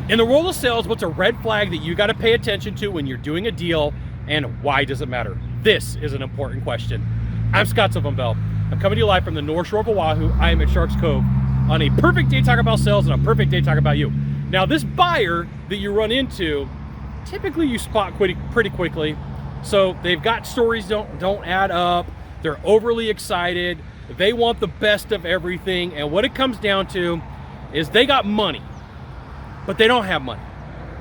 In the world of sales, what's a red flag that you got to pay attention to when you're doing a deal, and why does it matter? This is an important question. I'm Scott Sylvan Bell. I'm coming to you live from the North Shore of Oahu. I am at Sharks Cove on a perfect day talking about sales and a perfect day talking about you. Now, this buyer that you run into, typically you spot pretty quickly. So they've got stories don't add up. They're overly excited. They want the best of everything. And what it comes down to is they got money, but they don't have money.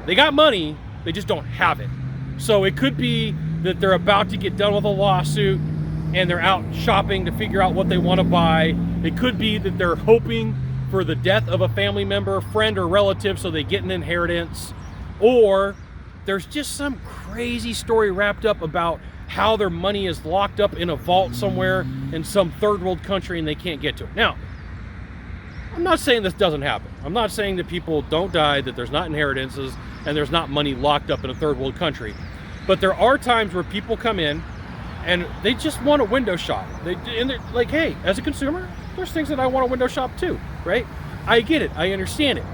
They got money, they just don't have it. So it could be that they're about to get done with a lawsuit and they're out shopping to figure out what they want to buy. It could be that they're hoping for the death of a family member, friend, or relative so they get an inheritance. Or there's just some crazy story wrapped up about how their money is locked up in a vault somewhere in some third world country and they can't get to it. Now, I'm not saying this doesn't happen. I'm not saying that people don't die, that there's not inheritances, and there's not money locked up in a third world country. But there are times where people come in and they just want a window shop. And they're like, hey, as a consumer, there's things that I want a window shop too, right? I get it, I understand it.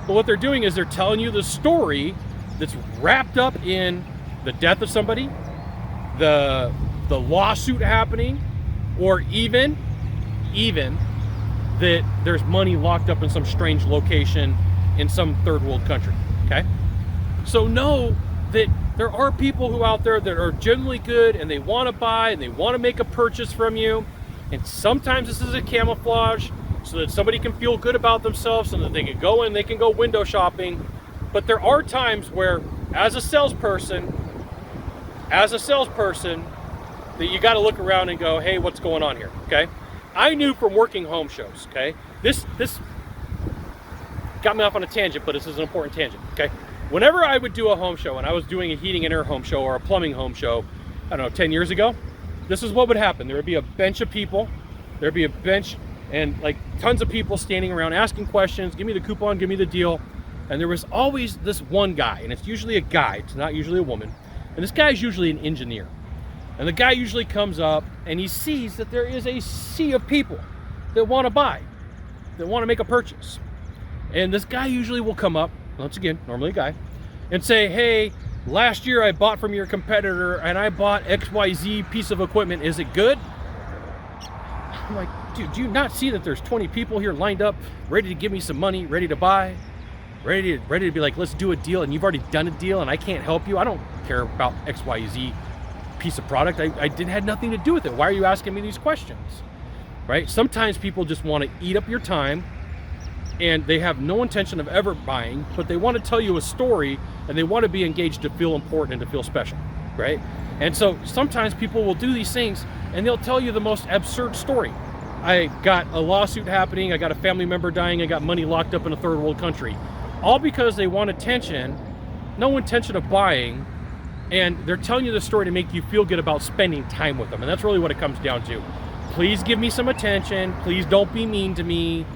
But what they're doing is they're telling you the story that's wrapped up in the death of somebody, the lawsuit happening, or even that there's money locked up in some strange location in some third world country, okay? So know that there are people who out there that are generally good and they want to buy and they want to make a purchase from you. And sometimes this is a camouflage so that somebody can feel good about themselves so that they can go in, they can go window shopping. But there are times where as a salesperson, that you got to look around and go, hey, what's going on here, okay? I knew from working home shows, okay? This got me off on a tangent, but this is an important tangent, okay? Whenever I would do a home show, and I was doing a heating and air home show or a plumbing home show, I don't know, 10 years ago, this is what would happen. There would be a bench of people, there'd be a bench and like tons of people standing around asking questions, give me the coupon, give me the deal. And there was always this one guy, and it's usually a guy, it's not usually a woman. And this guy is usually an engineer. And the guy usually comes up and he sees that there is a sea of people that want to buy, that want to make a purchase. And this guy usually will come up, once again, normally a guy, and say, hey, last year I bought from your competitor and I bought XYZ piece of equipment. Is it good? I'm like, dude, do you not see that there's 20 people here lined up, ready to give me some money, ready to buy, ready to be like, let's do a deal, and you've already done a deal and I can't help you? I don't care about XYZ piece of product. I had nothing to do with it. Why are you asking me these questions? Right? Sometimes people just want to eat up your time and they have no intention of ever buying, but they want to tell you a story and they want to be engaged to feel important and to feel special, right? And so sometimes people will do these things and they'll tell you the most absurd story. I got a lawsuit happening, I got a family member dying, I got money locked up in a third world country. All because they want attention, no intention of buying, and they're telling you the story to make you feel good about spending time with them. And that's really what it comes down to. Please give me some attention. Please don't be mean to me,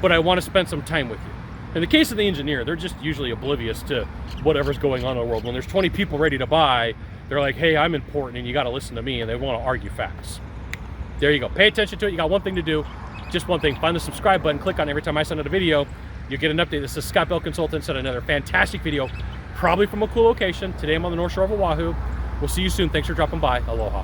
but I want to spend some time with you. In the case of the engineer, they're just usually oblivious to whatever's going on in the world. When there's 20 people ready to buy, they're like, hey, I'm important and you got to listen to me, and they want to argue facts. There you go. Pay attention to it. You got one thing to do. Just one thing. Find the subscribe button. Click on it every time I send out a video. You get an update. This is Scott Bell Consultant. Sent another fantastic video, probably from a cool location. Today I'm on the North Shore of Oahu. We'll see you soon. Thanks for dropping by. Aloha.